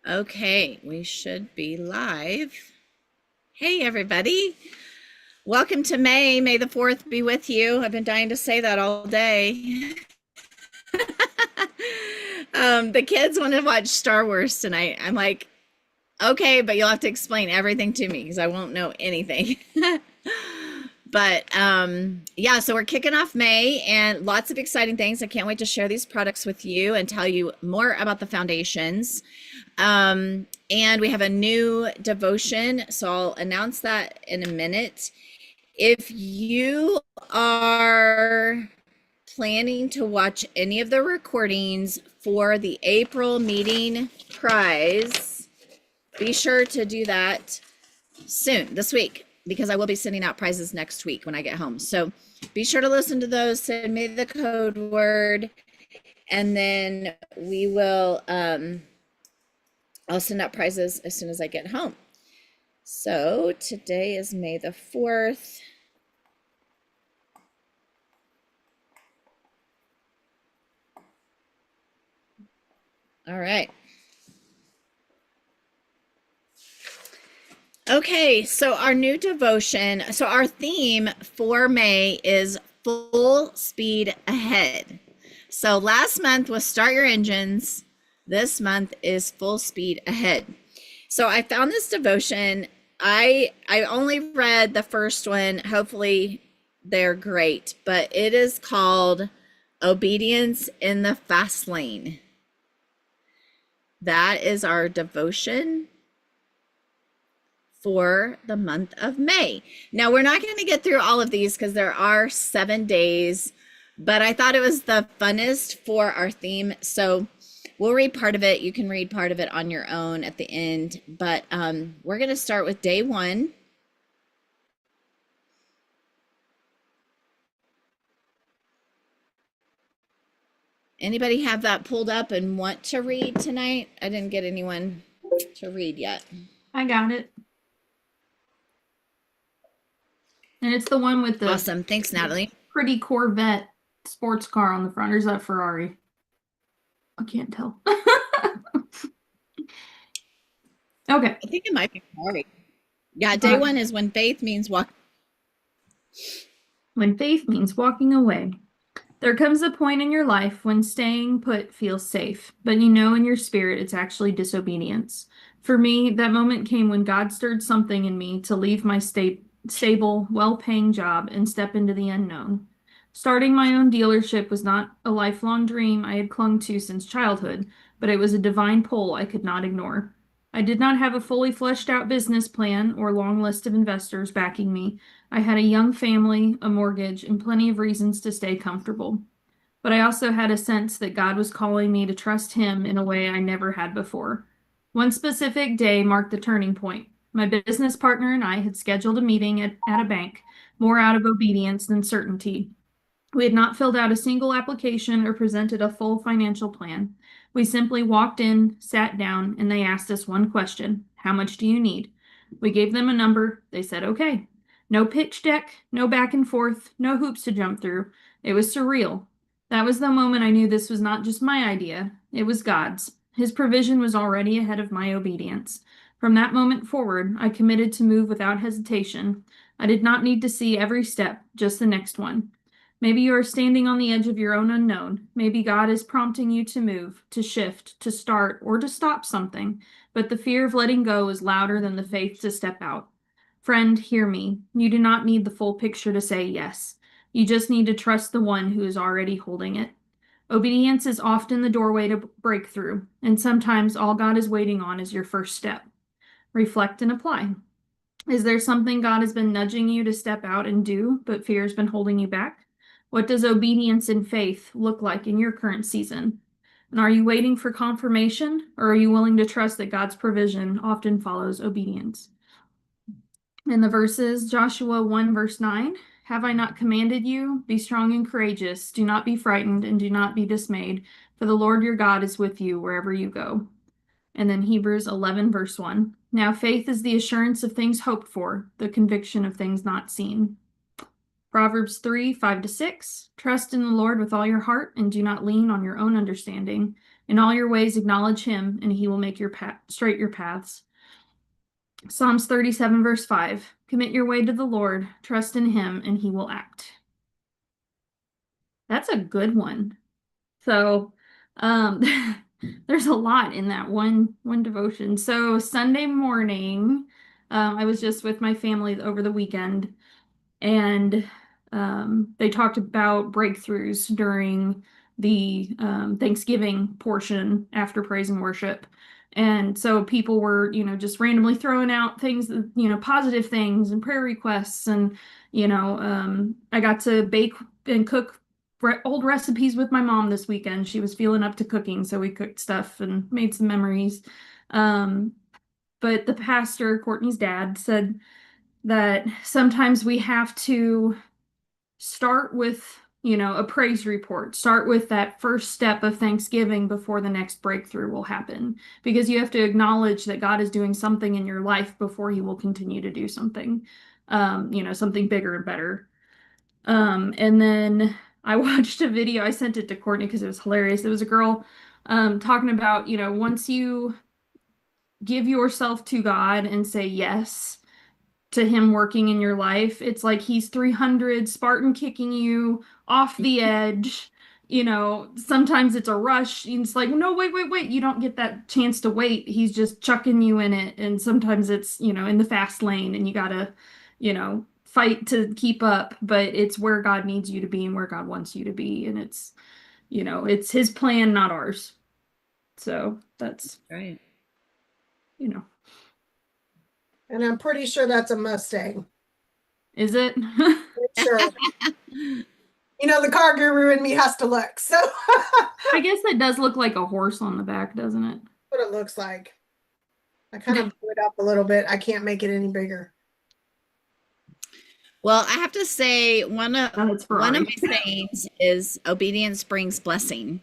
Okay, we should be live. Hey, everybody. Welcome to May. May the 4th be with you. I've been dying to say that all day. The kids want to watch Star Wars tonight. I'm like, okay, but you'll have to explain everything to me because I won't know anything. But yeah, so we're kicking off May and lots of exciting things. I can't wait to share these products with you and tell you more about the foundations. And we have a new devotion, so I'll announce that in a minute. If you are planning to watch any of the recordings for the April meeting prize, be sure to do that soon, this week, because I will be sending out prizes next week when I get home. So be sure to listen to those, send me the code word, and then we will, I'll send out prizes as soon as I get home. So today is May the 4th. All right. Okay, so our new devotion, so our theme for May is full speed ahead. So last month was start your engines. This month is full speed ahead. So I found this devotion. I only read the first one. Hopefully they're great, but it is called Obedience in the Fast Lane. That is our devotion for the month of May. Now, we're not going to get through all of these because there are 7 days, but I thought it was the funnest for our theme. So we'll read part of it. You can read part of it on your own at the end, but we're going to start with day 1. Anybody have that pulled up and want to read tonight? I didn't get anyone to read yet. I got it. And it's the one with the Awesome. Thanks, Natalie. pretty Corvette sports car on the front. Or is that Ferrari? I can't tell. Okay. I think it might be Ferrari. Yeah, day 1 is when faith means walk. When faith means walking away. There comes a point in your life when staying put feels safe, but you know in your spirit it's actually disobedience. For me, that moment came when God stirred something in me to leave my stable, well-paying job and step into the unknown. Starting my own dealership was not a lifelong dream I had clung to since childhood, but it was a divine pull I could not ignore. I did not have a fully fleshed out business plan or long list of investors backing me. I had a young family, a mortgage, and plenty of reasons to stay comfortable. But I also had a sense that God was calling me to trust Him in a way I never had before. One specific day marked the turning point. My business partner and I had scheduled a meeting at a bank, more out of obedience than certainty. We had not filled out a single application or presented a full financial plan. We simply walked in, sat down, and they asked us one question: how much do you need? We gave them a number. They said, okay. No pitch deck, no back and forth, no hoops to jump through. It was surreal. That was the moment I knew this was not just my idea, it was God's. His provision was already ahead of my obedience. From that moment forward, I committed to move without hesitation. I did not need to see every step, just the next one. Maybe you are standing on the edge of your own unknown. Maybe God is prompting you to move, to shift, to start, or to stop something, but the fear of letting go is louder than the faith to step out. Friend, hear me. You do not need the full picture to say yes. You just need to trust the one who is already holding it. Obedience is often the doorway to breakthrough, and sometimes all God is waiting on is your first step. Reflect and apply. Is there something God has been nudging you to step out and do, but fear has been holding you back? What does obedience and faith look like in your current season? And are you waiting for confirmation, or are you willing to trust that God's provision often follows obedience? In the verses, Joshua 1 verse 9, have I not commanded you? Be strong and courageous. Do not be frightened and do not be dismayed, for the Lord your God is with you wherever you go. And then Hebrews 11 verse 1, now faith is the assurance of things hoped for, the conviction of things not seen. Proverbs 3, 5-6, trust in the Lord with all your heart and do not lean on your own understanding. In all your ways, acknowledge him, and he will make your straight your paths. Psalms 37, verse 5. Commit your way to the Lord, trust in him, and he will act. That's a good one. So, um, there's a lot in that one devotion. So Sunday morning, I was just with my family over the weekend, and they talked about breakthroughs during the Thanksgiving portion after praise and worship. And so people were, just randomly throwing out things, positive things and prayer requests. And, I got to bake and cook old recipes with my mom this weekend. She was feeling up to cooking, so we cooked stuff and made some memories. Um, but the pastor, Courtney's dad, said that sometimes we have to start with, a praise report, start with that first step of Thanksgiving before the next breakthrough will happen, because you have to acknowledge that God is doing something in your life before he will continue to do something, something bigger and better. And then I watched a video, I sent it to Courtney because it was hilarious. It was a girl talking about, once you give yourself to God and say yes to him working in your life, it's like he's 300 Spartan kicking you off the edge. Sometimes it's a rush. It's like, no, wait, wait, wait. You don't get that chance to wait. He's just chucking you in it. And sometimes it's, in the fast lane and you gotta, fight to keep up, but it's where God needs you to be and where God wants you to be. And it's his plan, not ours. So that's Right. you know, And I'm pretty sure that's a Mustang. is it? Sure. The car guru in me has to look. So I guess that does look like a horse on the back, doesn't it? what it looks like. I kind of blew it up a little bit. I can't make it any bigger. Well, I have to say one of It's my Ferrari. sayings is obedience brings blessing.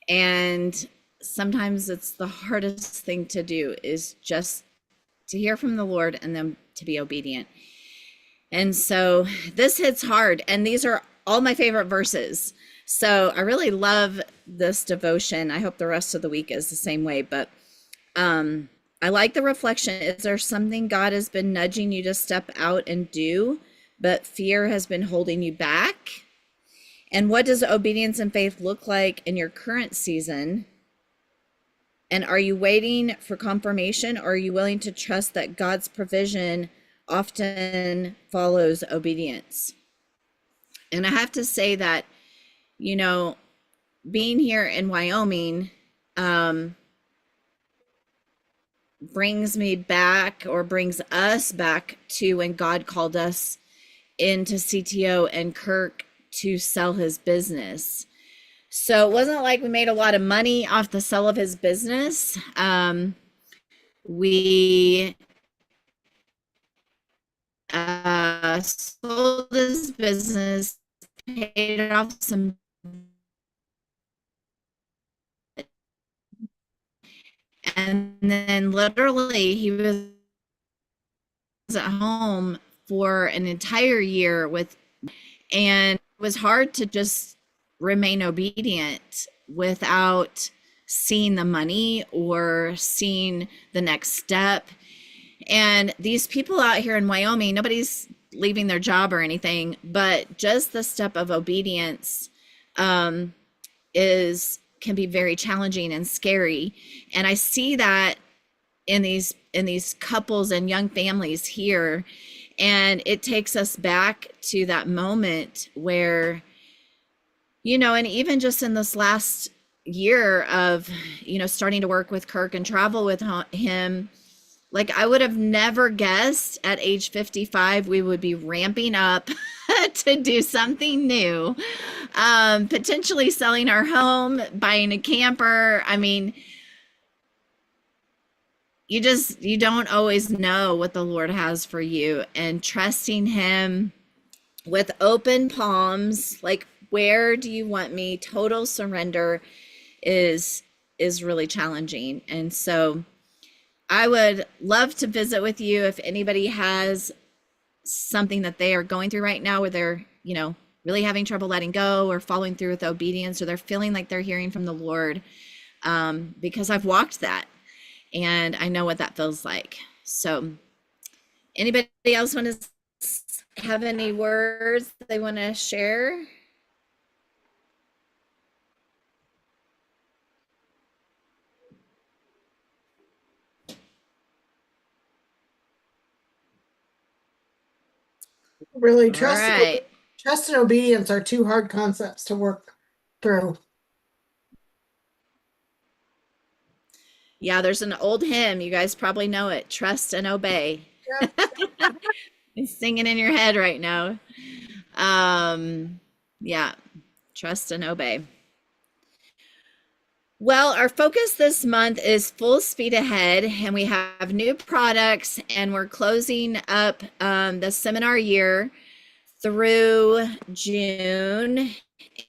And sometimes it's the hardest thing to do is just to hear from the Lord and then to be obedient. And so this hits hard, and these are all my favorite verses. So I really love this devotion. I hope the rest of the week is the same way, but I like the reflection. Is there something God has been nudging you to step out and do, but fear has been holding you back? And what does obedience and faith look like in your current season? And are you waiting for confirmation, or are you willing to trust that God's provision often follows obedience? And I have to say that, being here in Wyoming brings me back, or brings us back to when God called us into CTO and Kirk to sell his business. So it wasn't like we made a lot of money off the sale of his business. We sold his business, paid off some, and then literally he was at home for an entire year and it was hard to just remain obedient without seeing the money or seeing the next step. And these people out here in Wyoming, nobody's leaving their job or anything, but just the step of obedience can be very challenging and scary. And I see that in these couples and young families here. And it takes us back to that moment where, and even just in this last year of, starting to work with Kirk and travel with him, like I would have never guessed at age 55, we would be ramping up to do something new, potentially selling our home, buying a camper. I mean, you don't always know what the Lord has for you, and trusting him with open palms, like, where do you want me? Total surrender is really challenging. And so I would love to visit with you if anybody has something that they are going through right now where they're, really having trouble letting go or following through with obedience, or they're feeling like they're hearing from the Lord. because I've walked that and I know what that feels like. So anybody else want to have any words they want to share? Really, All right. trust and obedience are two hard concepts to work through. Yeah, there's an old hymn. You guys probably know it. Trust and obey. Yep. It's singing in your head right now. Yeah, trust and obey. Well, our focus this month is full speed ahead, and we have new products, and we're closing up the seminar year through June.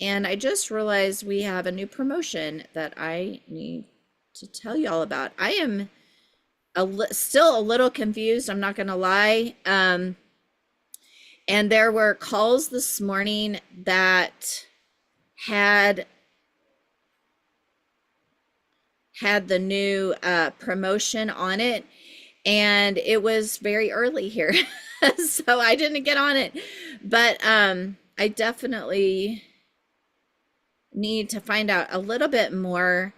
And I just realized we have a new promotion that I need to tell you all about. I am still a little confused, I'm not going to lie. And there were calls this morning that had the new promotion on it, and it was very early here. So I didn't get on it, but I definitely need to find out a little bit more.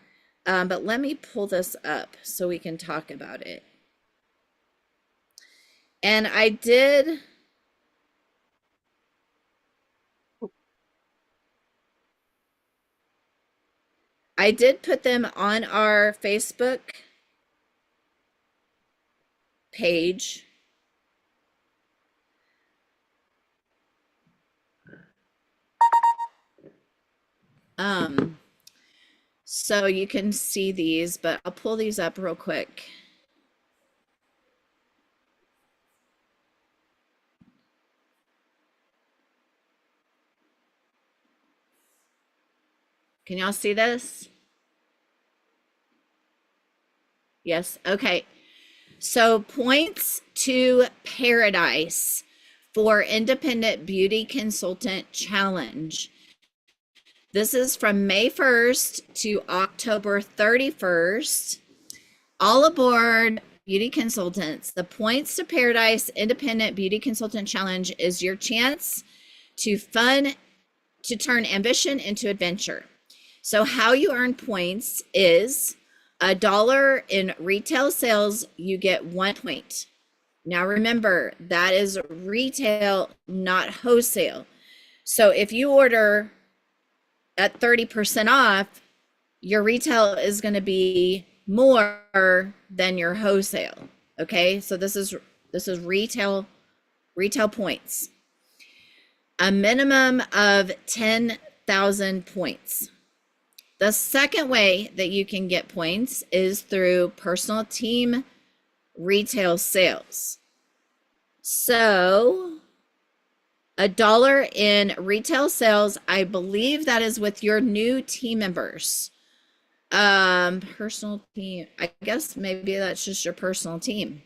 But let me pull this up so we can talk about it. And I did put them on our Facebook page. So you can see these, but I'll pull these up real quick. Can y'all see this? Yes. Okay. So Points to Paradise for Independent Beauty Consultant Challenge. This is from May 1st to October 31st. All aboard beauty consultants. The Points to Paradise Independent Beauty Consultant Challenge is your chance to turn ambition into adventure. So how you earn points is $1 in retail sales, you get 1 point. Now remember, that is retail, not wholesale. So if you order at 30% off, your retail is going to be more than your wholesale. Okay, so this is retail points. A minimum of 10,000 points. The second way that you can get points is through personal team retail sales. So $1 in retail sales, I believe that is with your new team members. Personal team, I guess maybe that's just your personal team.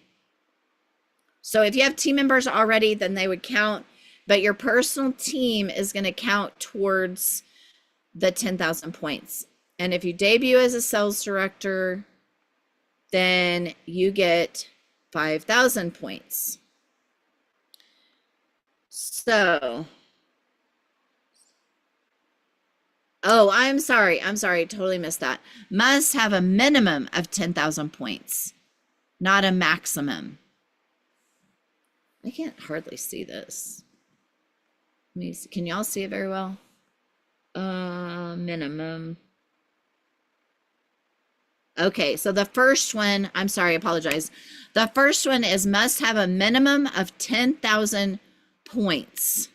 So if you have team members already, then they would count, but your personal team is going to count towards the 10,000 points. And if you debut as a sales director, then you get 5,000 points. So, oh, I'm sorry, totally missed that. Must have a minimum of 10,000 points, not a maximum. I can't hardly see this. Let me see. Can y'all see it very well? Minimum. Okay, so the first one, I'm sorry, I apologize. The first one is must have a minimum of 10,000 points.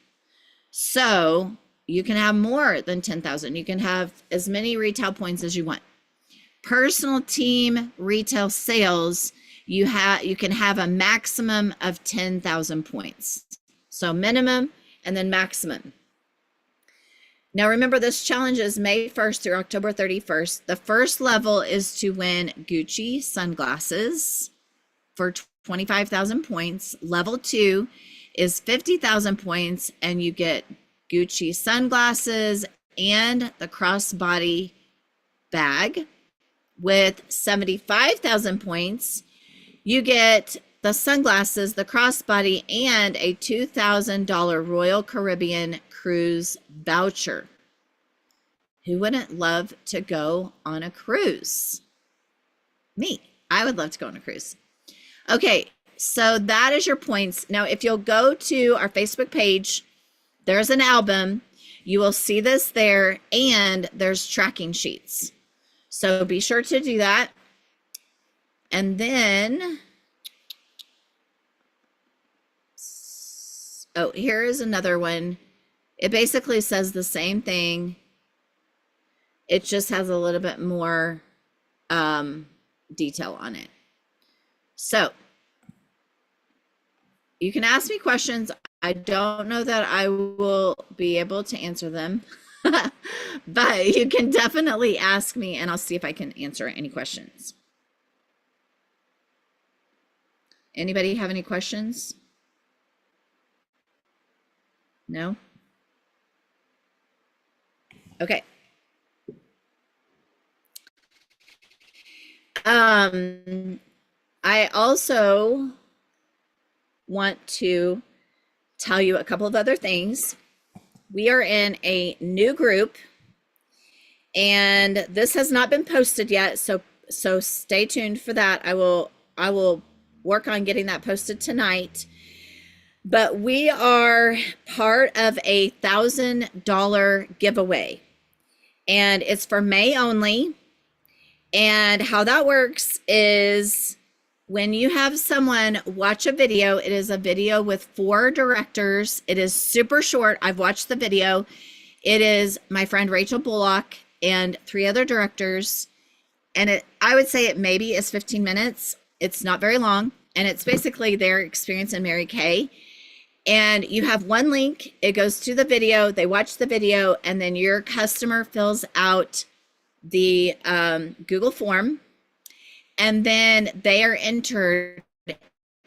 So you can have more than 10,000. You can have as many retail points as you want. Personal team retail sales, you can have a maximum of 10,000 points. So minimum and then maximum. Now remember, this challenge is May 1st through October 31st. The first level is to win Gucci sunglasses for 25,000 points. Level 2 is 50,000 points, and you get Gucci sunglasses and the crossbody bag. with 75,000 points, you get the sunglasses, the crossbody, and a $2,000 Royal Caribbean cruise voucher. Who wouldn't love to go on a cruise? Me. I would love to go on a cruise. Okay, so that is your points. Now, if you'll go to our Facebook page, there's an album. You will see this there, and there's tracking sheets. So be sure to do that. And then, oh, here is another one. It basically says the same thing. It just has a little bit more detail on it. So you can ask me questions. I don't know that I will be able to answer them, but you can definitely ask me and I'll see if I can answer any questions. Anybody have any questions? No? Okay. I also want to tell you a couple of other things. We are in a new group and this has not been posted yet, so stay tuned for that. I will work on getting that posted tonight. But we are part of a $1,000 giveaway and it's for May only. And how that works is when you have someone watch a video, it is a video with 4 directors. It is super short. I've watched the video. It is my friend Rachel Bullock and 3 other directors. And I would say it maybe is 15 minutes. It's not very long. And it's basically their experience in Mary Kay. And you have one link. It goes to the video. They watch the video. And then your customer fills out the Google form, and then they are entered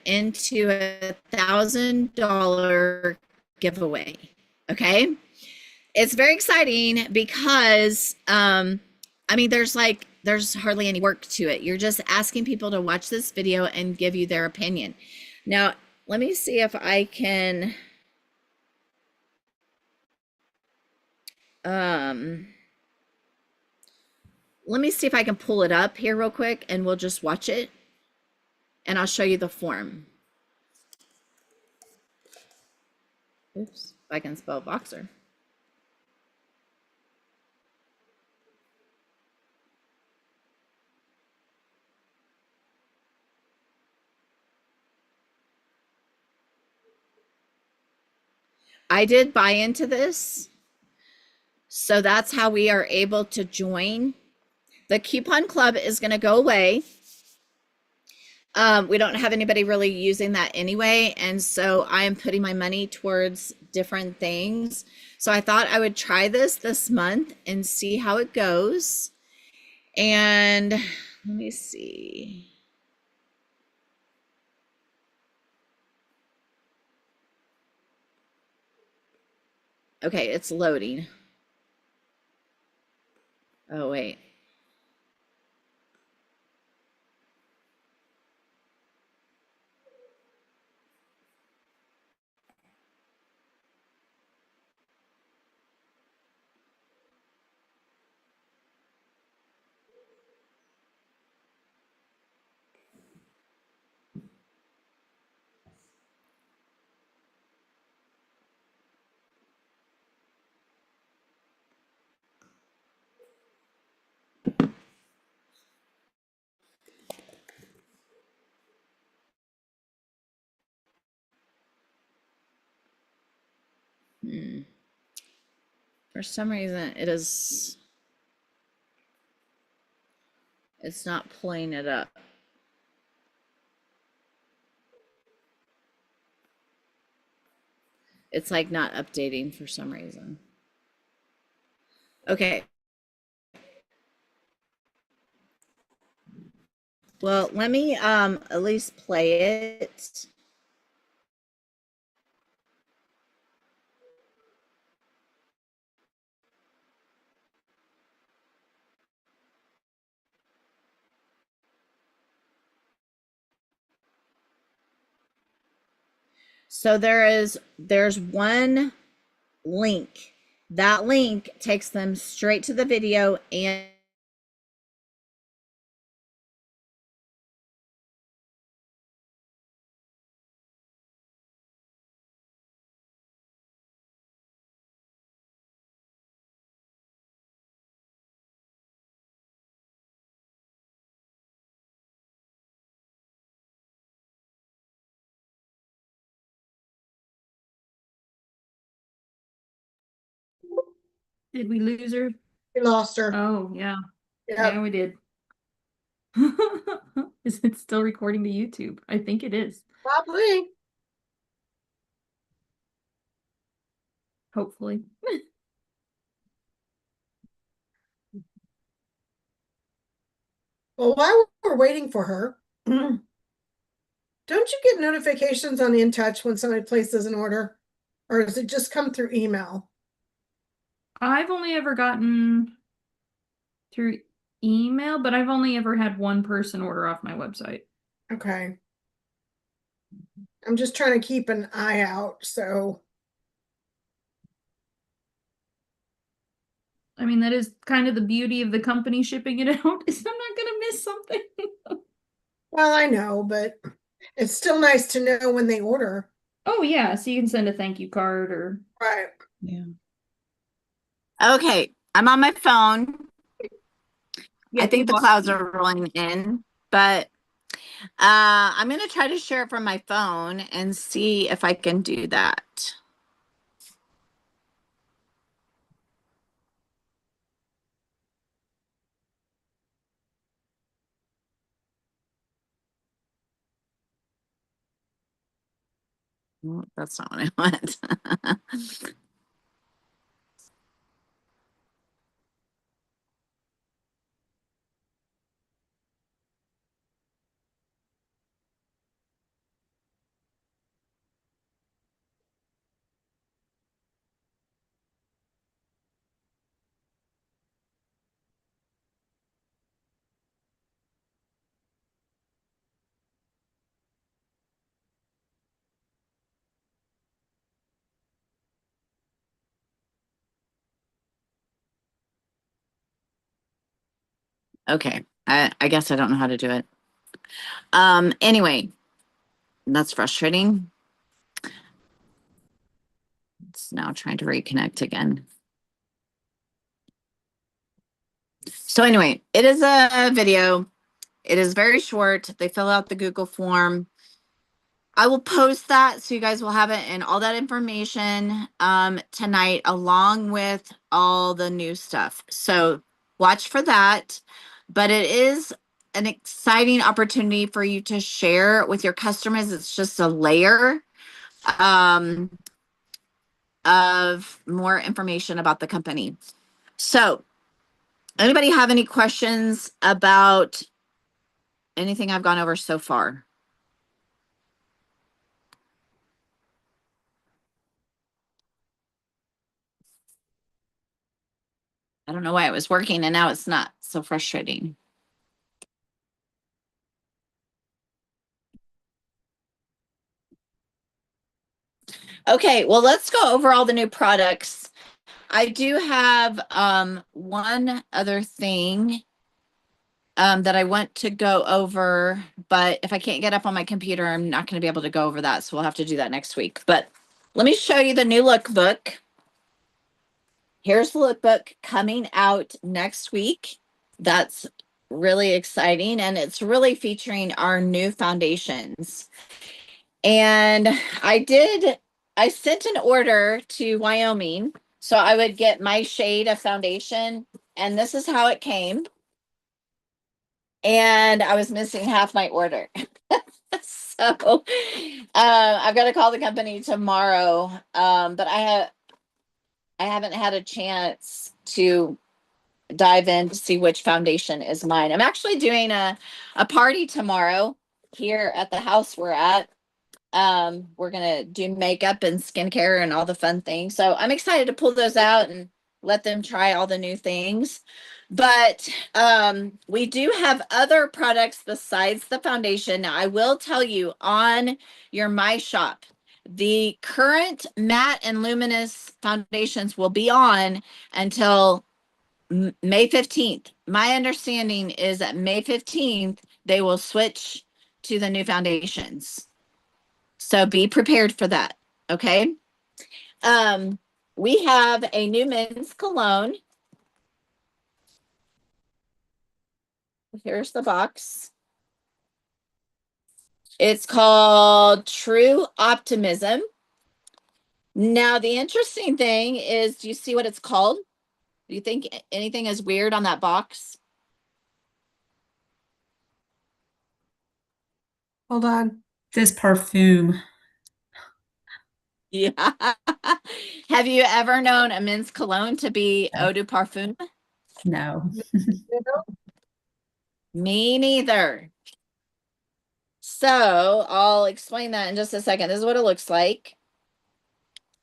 into a $1,000 giveaway. Okay, it's very exciting because I mean, there's hardly any work to it. You're just asking people to watch this video and give you their opinion. Now, let me see if I can let me see if I can pull it up here real quick and we'll just watch it and I'll show you the form. Oops, if I can spell boxer. I did buy into this. So that's how we are able to join. The coupon club is going to go away. We don't have anybody really using that anyway. And so I am putting my money towards different things. So I thought I would try this month and see how it goes. And let me see. Okay, it's loading. Oh, wait. For some reason, it's not pulling it up. It's like not updating for some reason. Okay. Well, let me at least play it. So there's one link. That link takes them straight to the video, and Did we lose her? We lost her. Oh, yeah. Yep. Yeah, we did. Is it still recording to YouTube? I think it is. Probably. Hopefully. Well, while we're waiting for her, don't you get notifications on In Touch when somebody places an order? Or does it just come through email? I've only ever gotten through email, but I've only ever had one person order off my website. Okay. I'm just trying to keep an eye out, so. I mean, that is kind of the beauty of the company shipping it out, is I'm not gonna miss something. Well, I know, but it's still nice to know when they order. Oh yeah, so you can send a thank you card or Right. yeah. okay, I'm on my phone. Yeah, I think the lost clouds me. are rolling in, but I'm going to try to share it from my phone and see if I can do that. Oh, that's not what I want. Okay, I guess I don't know how to do it. Anyway, that's frustrating. It's now trying to reconnect again. So anyway, it is a video. It is very short. They fill out the Google form. I will post that so you guys will have it and all that information tonight, along with all the new stuff. So watch for that. But it is an exciting opportunity for you to share with your customers. It's just a layer of more information about the company. So anybody have any questions about anything I've gone over so far? I don't know why it was working and now it's not. So frustrating. Okay, well, let's go over all the new products. I do have one other thing that I want to go over, but if I can't get up on my computer, I'm not going to be able to go over that. So we'll have to do that next week. But let me show you the new lookbook. Here's the lookbook coming out next week. That's really exciting, and it's really featuring our new foundations. And I sent an order to Wyoming so I would get my shade of foundation, and this is how it came. And I was missing half my order. So I've got to call the company tomorrow. But I haven't had a chance to dive in to see which foundation is mine. I'm actually doing a party tomorrow here at the house we're at. We're gonna do makeup and skincare and all the fun things. So I'm excited to pull those out and let them try all the new things. But we do have other products besides the foundation. Now, I will tell you on your My Shop, The current matte and luminous foundations will be on until May 15th. My understanding is that May 15th, they will switch to the new foundations. So be prepared for that. Okay. We have a new men's cologne. Here's the box. It's called True Optimism. Now, the interesting thing is, do you see what it's called? Do you think anything is weird on that box? Hold on. This perfume. Yeah. Have you ever known a men's cologne to be eau de parfum? No. You know? Me neither. So I'll explain that in just a second. This is what it looks like.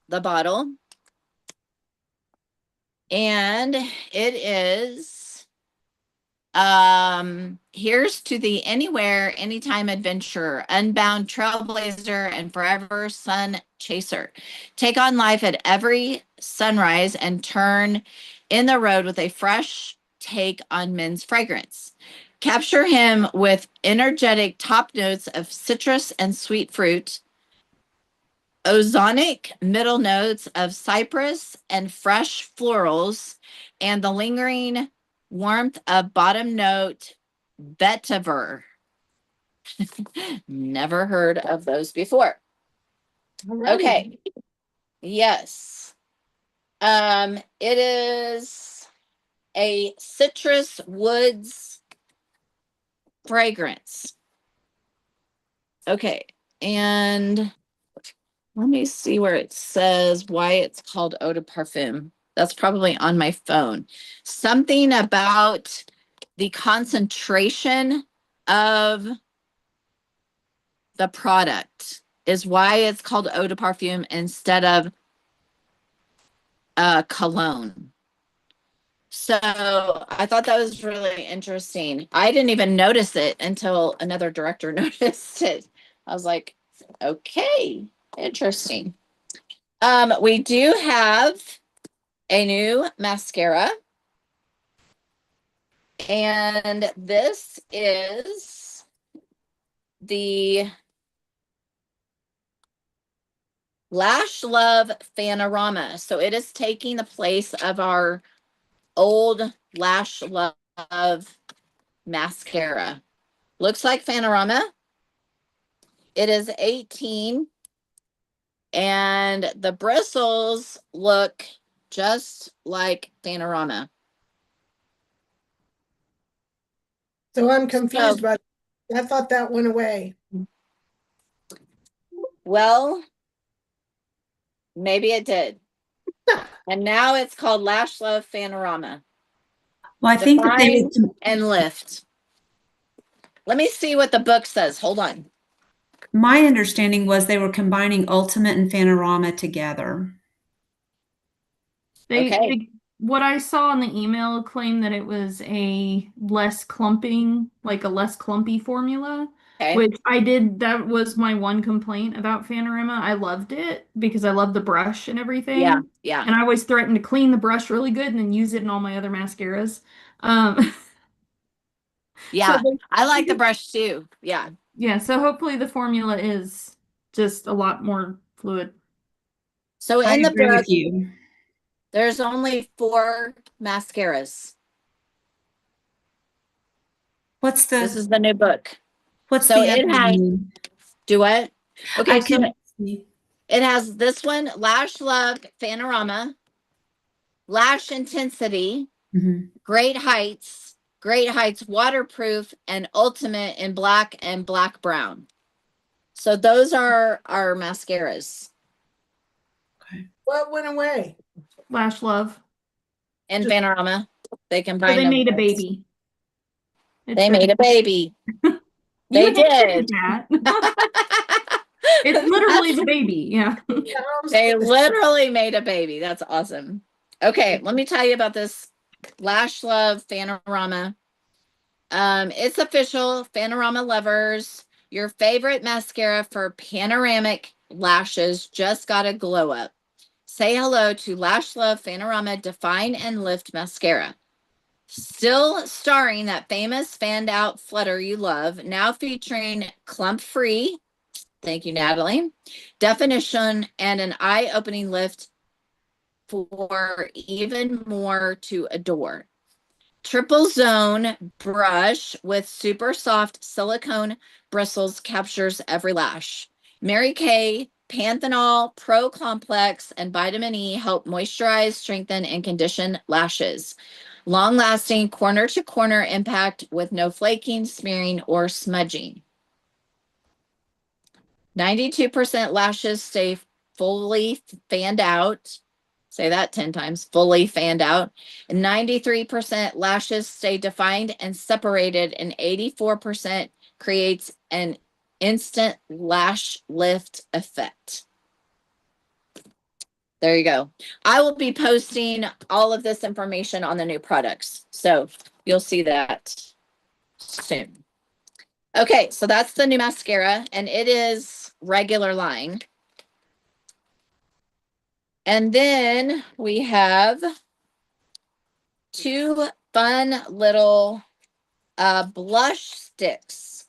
The bottle. And it is here's to the anywhere anytime adventurer, unbound trailblazer, and forever sun chaser. Take on life at every sunrise and turn in the road with a fresh take on men's fragrance. Capture him with energetic top notes of citrus and sweet fruit, ozonic middle notes of cypress and fresh florals, and the lingering warmth of bottom note vetiver. Never heard of those before. Alrighty. Okay. Yes. It is a citrus woods fragrance. Okay. And let me see where it says why it's called eau de parfum. That's probably on my phone. Something about the concentration of the product is why it's called eau de parfum instead of cologne. So I thought that was really interesting. I didn't even notice it until another director noticed it. I was like, okay, interesting. We do have a new mascara. And this is the Lash Love Fanorama. So it is taking the place of our old Lash Love mascara. Looks like Fanorama. It is 18. And the bristles look just like Fanorama. So I'm confused So- about it. I thought that went away. Well, maybe it did. And now it's called Lash Love Fanorama. Well, I think that they Define would, and lift. Let me see what the book says. Hold on. my understanding was they were combining Ultimate and Fanorama together. Okay. What I saw in the email claimed that it was a less clumping, like a less clumpy formula, Okay. which I did. That was my one complaint about Fanorama. I loved it because I love the brush and everything. Yeah. Yeah. And I always threaten to clean the brush really good and then use it in all my other mascaras. Um, Yeah. so I like the brush too. Yeah. yeah, so hopefully the formula is just a lot more fluid. So I in the agree book, with you. there's only 4 mascaras. What's This the is the new book. what's So the it other has, one? do what? Okay. I So couldn't see. it has this one, Lash Love Fanorama, Lash Intensity, Mhm. Great Heights Waterproof, and Ultimate in black and black brown. So those are our mascaras. What went away? Lash Love. And Just- Panorama. They So combined they them. made a baby. They made a baby. You They hated did. that. It's literally the baby. Yeah. They literally made a baby. That's awesome. Okay, let me tell you about this Lash Love Fanorama. It's official, Fanorama lovers. Your favorite mascara for panoramic lashes just got a glow up. Say hello to Lash Love Fanorama Define and Lift Mascara. Still starring that famous fanned out flutter you love, now featuring clump free, thank you, Natalie, definition, and an eye-opening lift for even more to adore. Triple zone brush with super soft silicone bristles captures every lash. Mary Kay, Panthenol, Pro Complex, and Vitamin E help moisturize, strengthen, and condition lashes. Long-lasting corner-to-corner impact with no flaking, smearing, or smudging. 92% lashes stay fully fanned out. Say that 10 times, fully fanned out. And 93% lashes stay defined and separated, and 84% creates an instant lash lift effect. There you go. I will be posting all of this information on the new products, so you'll see that soon. Okay, so that's the new mascara, and it is regular line. And then we have two fun little blush sticks.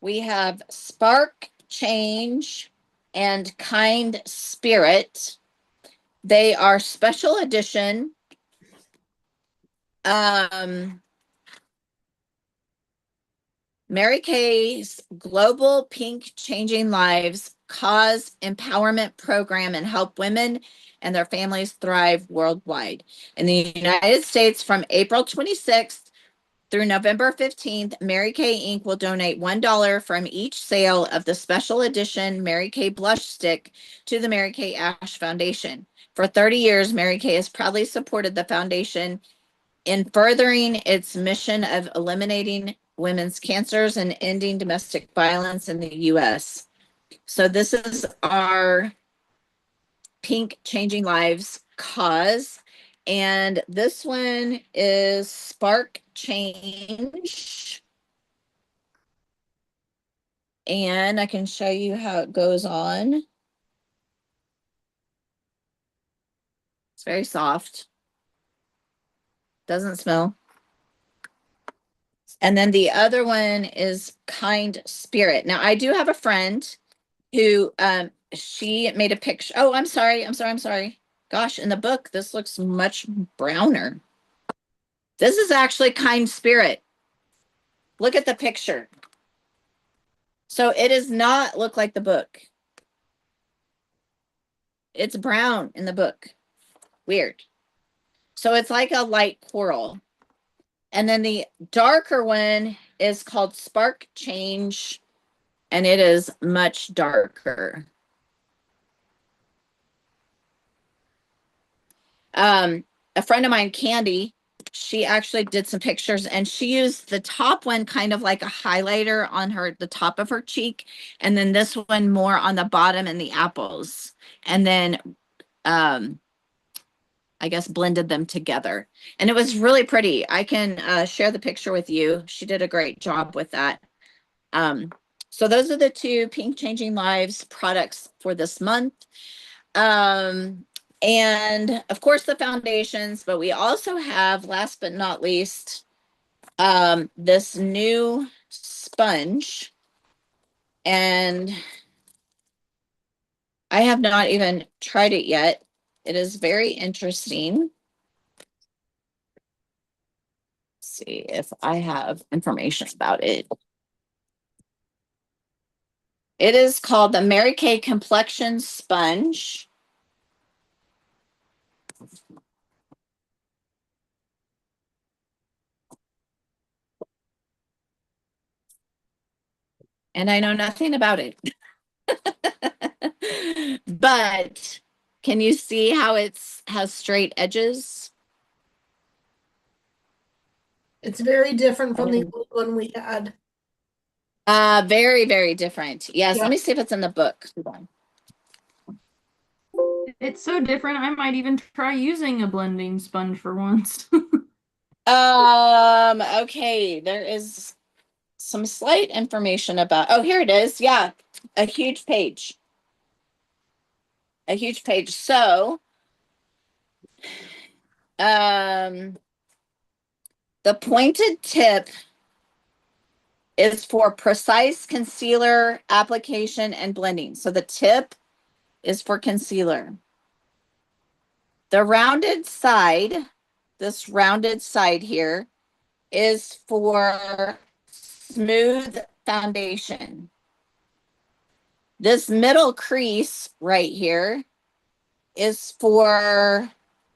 We have Spark Change and Kind Spirit. They are special edition. Mary Kay's Global Pink Changing Lives cause empowerment program and help women and their families thrive worldwide. In the United States, from April 26th through November 15th, Mary Kay Inc. will donate $1 from each sale of the special edition Mary Kay blush stick to the Mary Kay Ash Foundation. For 30 years, Mary Kay has proudly supported the foundation in furthering its mission of eliminating women's cancers and ending domestic violence in the U.S. So this is our Pink Changing Lives cause. And this one is Spark Change. And I can show you how it goes on. It's very soft. Doesn't smell. And then the other one is Kind Spirit. Now, I do have a friend who she made a picture. Oh, I'm sorry. Gosh, in the book, this looks much browner. This is actually Kind Spirit. Look at the picture. So it does not look like the book. It's brown in the book. Weird. So it's like a light coral. And then the darker one is called Spark Change, and it is much darker. A friend of mine, Candy, she actually did some pictures, and she used the top one kind of like a highlighter on the top of her cheek, and then this one more on the bottom and the apples, and then I guess blended them together, and it was really pretty. I can share the picture with you. She did a great job with that. So those are the two Pink Changing Lives products for this month. And of course the foundations, but we also have, last but not least, this new sponge, and I have not even tried it yet. It is very interesting. Let's see if I have information about it. It is called the Mary Kay Complexion Sponge. And I know nothing about it. But can you see how has straight edges? It's very different from the old one we had. Very, very different. Yes, Yeah. let me see if it's in the book. It's so different. I might even try using a blending sponge for once. Okay, there is some slight information about, oh, here it is. Yeah, a huge page. A huge page. So, the pointed tip is for precise concealer application and blending. So the tip is for concealer. The rounded side, this rounded side here, is for smooth foundation. This middle crease right here is for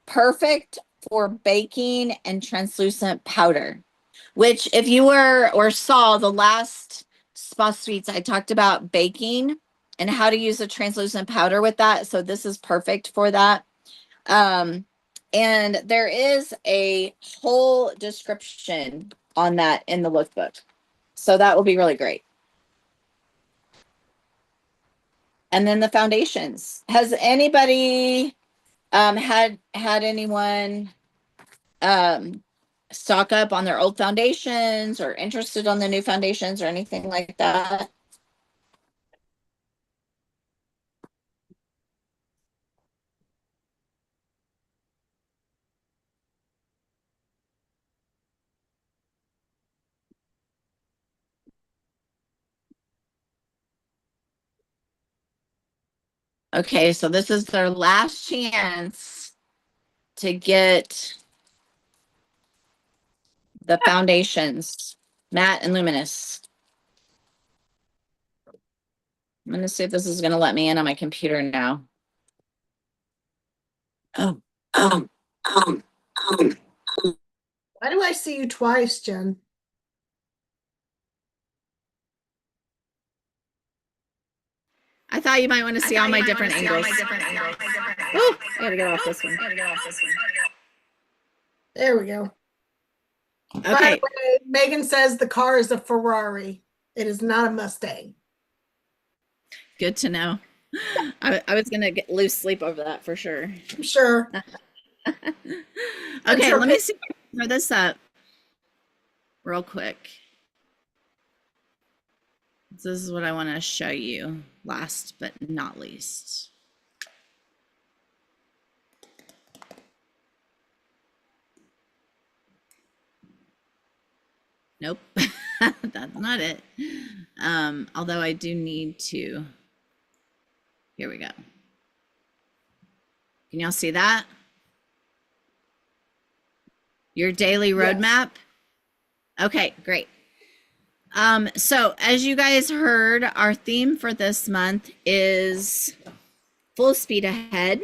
perfect for baking and translucent powder, which if you were or saw the last spa suites, I talked about baking and how to use a translucent powder with that. So this is perfect for that. And there is a whole description on that in the lookbook. So that will be really great. And then the foundations. Has anybody had anyone stock up on their old foundations or interested on the new foundations or anything like that? Okay, so this is their last chance to get the foundations, matte and luminous. I'm going to see if this is going to let me in on my computer now. Oh. Why do I see you twice, Jen? I thought you might want to see all my different angles. Oh, I gotta get off this one. There we go. By Okay. the way, Megan says the car is a Ferrari. It is not a Mustang. Good to know. I was gonna lose sleep over that for sure. I'm sure. Okay, sure let me see if I can throw this up real quick. This is what I want to show you last but not least. Nope, that's not it. Although I do need to, here we go. Can y'all see that? Your daily roadmap? Yes. Okay, great. So as you guys heard, our theme for this month is full speed ahead.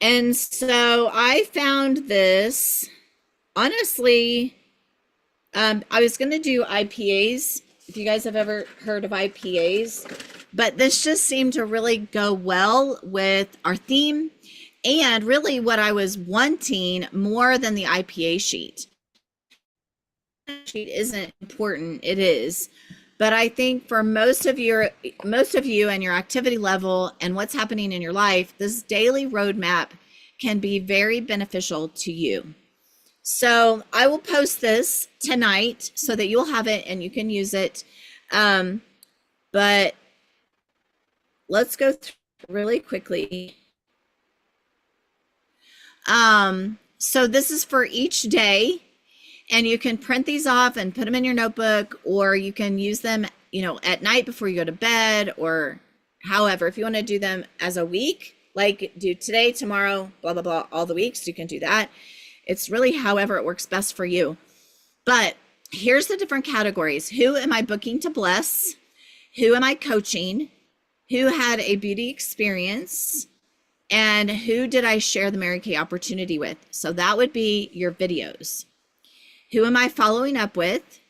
And so I found this, honestly, I was going to do IPAs, if you guys have ever heard of IPAs, but this just seemed to really go well with our theme and really what I was wanting more than the IPA sheet. Sheet isn't important, it is, but I think for most of you and your activity level and what's happening in your life, this daily roadmap can be very beneficial to you. So I will post this tonight so that you'll have it and you can use it. But let's go through really quickly. So this is for each day. And you can print these off and put them in your notebook, or you can use them, you know, at night before you go to bed, or however, if you want to do them as a week, like do today, tomorrow, blah, blah, blah, all the weeks, you can do that. It's really however it works best for you. But here's the different categories. Who am I booking to bless? Who am I coaching? Who had a beauty experience? And who did I share the Mary Kay opportunity with? So that would be your videos. Who am I following up with?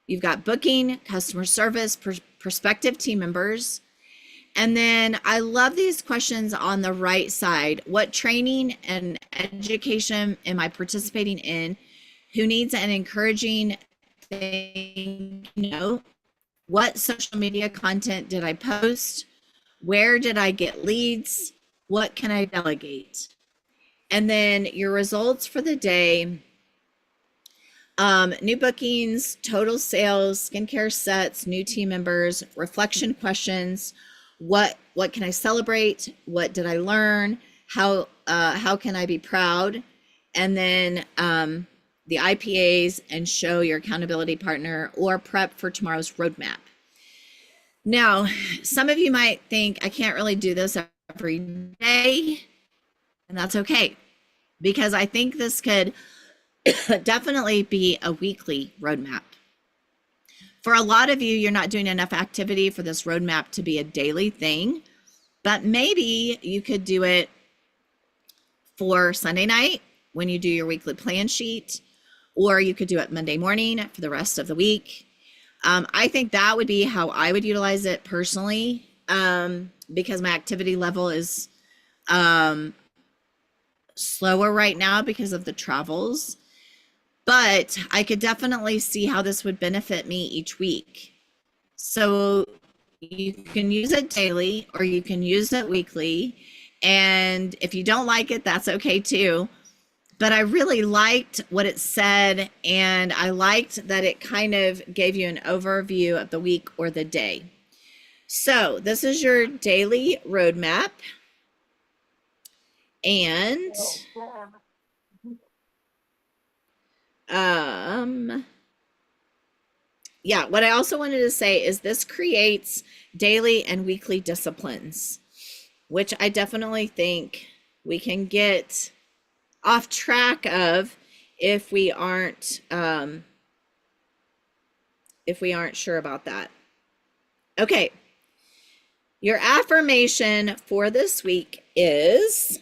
You've got booking, customer service, prospective team members. And then I love these questions on the right side. What training and education am I participating in? Who needs an encouraging thing? You know, what social media content did I post? Where did I get leads? What can I delegate? And then your results for the day. New bookings, total sales, skincare sets, new team members, reflection questions. What can I celebrate? What did I learn? How can I be proud? And then the IPAs and show your accountability partner, or prep for tomorrow's roadmap. Now, some of you might think I can't really do this every day, and that's okay, because I think this could definitely be a weekly roadmap. For a lot of you, you're not doing enough activity for this roadmap to be a daily thing, but maybe you could do it for Sunday night when you do your weekly plan sheet, or you could do it Monday morning for the rest of the week. I think that would be how I would utilize it personally, because my activity level is slower right now because of the travels. But I could definitely see how this would benefit me each week. So you can use it daily, or you can use it weekly. And if you don't like it, that's okay too. But I really liked what it said, and I liked that it kind of gave you an overview of the week or the day. So this is your daily roadmap. And yeah, what I also wanted to say is this creates daily and weekly disciplines, which I definitely think we can get off track of if we aren't sure about that. Okay, your affirmation for this week is: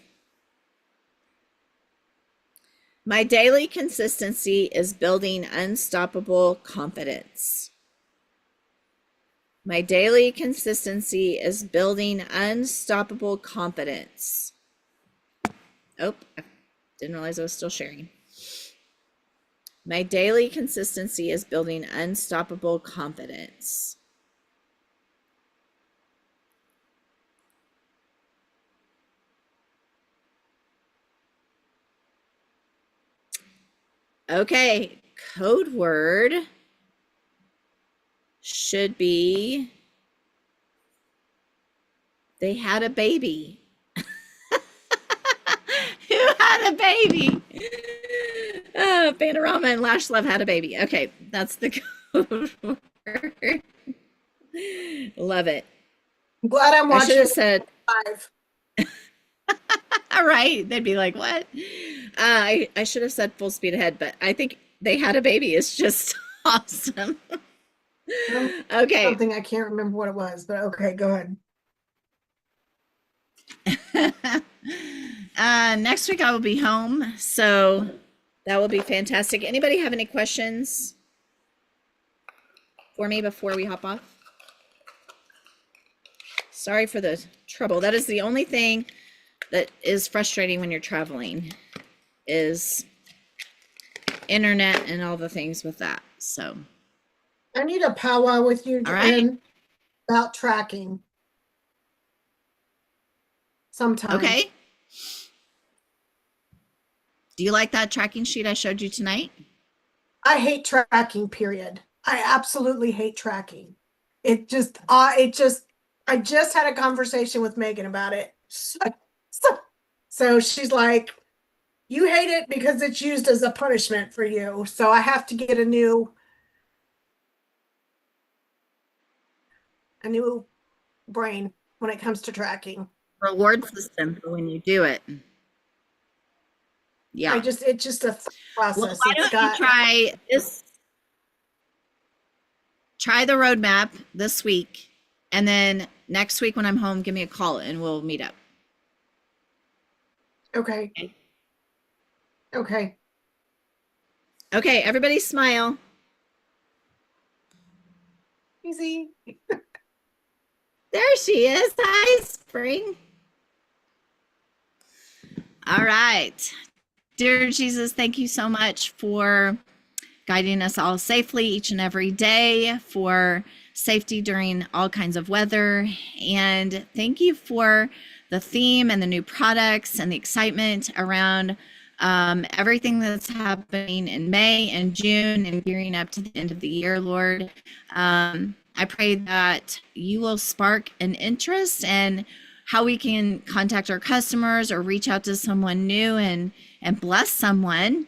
my daily consistency is building unstoppable confidence. My daily consistency is building unstoppable confidence. Oh, I didn't realize I was still sharing. My daily consistency is building unstoppable confidence. Okay, code word should be they had a baby. Who had a baby? Panorama and Lash Love had a baby. Okay, that's the code word. Love it. I'm glad I'm I should watching have said, live. all right. They'd be like, what? I should have said full speed ahead, but I think they had a baby is just awesome. Okay. Something I can't remember what it was, but okay, go ahead. Next week I will be home, so that will be fantastic. Anybody have any questions for me before we hop off? Sorry for the trouble. That is the only thing that is frustrating when you're traveling, is internet and all the things with that. So I need a powwow with you, all right. Jen, about tracking. Sometime. Okay. Do you like that tracking sheet I showed you tonight? I hate tracking, period. I absolutely hate tracking. I just had a conversation with Megan about it. So she's like, you hate it because it's used as a punishment for you. So I have to get a new brain when it comes to tracking. Reward system for when you do it. Yeah. It's just a process. Well, why don't you try this? Try the roadmap this week, and then next week when I'm home, give me a call and we'll meet up. Okay. Okay. Okay, everybody smile. Easy. There she is. Hi, Spring. All right. Dear Jesus, thank you so much for guiding us all safely each and every day, for safety during all kinds of weather. And thank you for the theme and the new products and the excitement around everything that's happening in May and June and gearing up to the end of the year, Lord. I pray that you will spark an interest in how we can contact our customers or reach out to someone new and bless someone.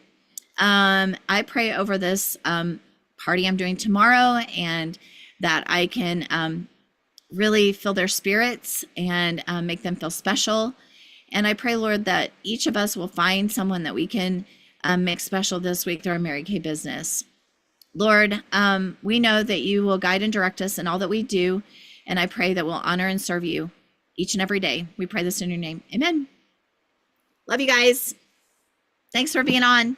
I pray over this party I'm doing tomorrow, and that I can really fill their spirits and make them feel special. And I pray, Lord, that each of us will find someone that we can make special this week through our Mary Kay business. Lord, we know that you will guide and direct us in all that we do. And I pray that we'll honor and serve you each and every day. We pray this in your name. Amen. Love you guys. Thanks for being on.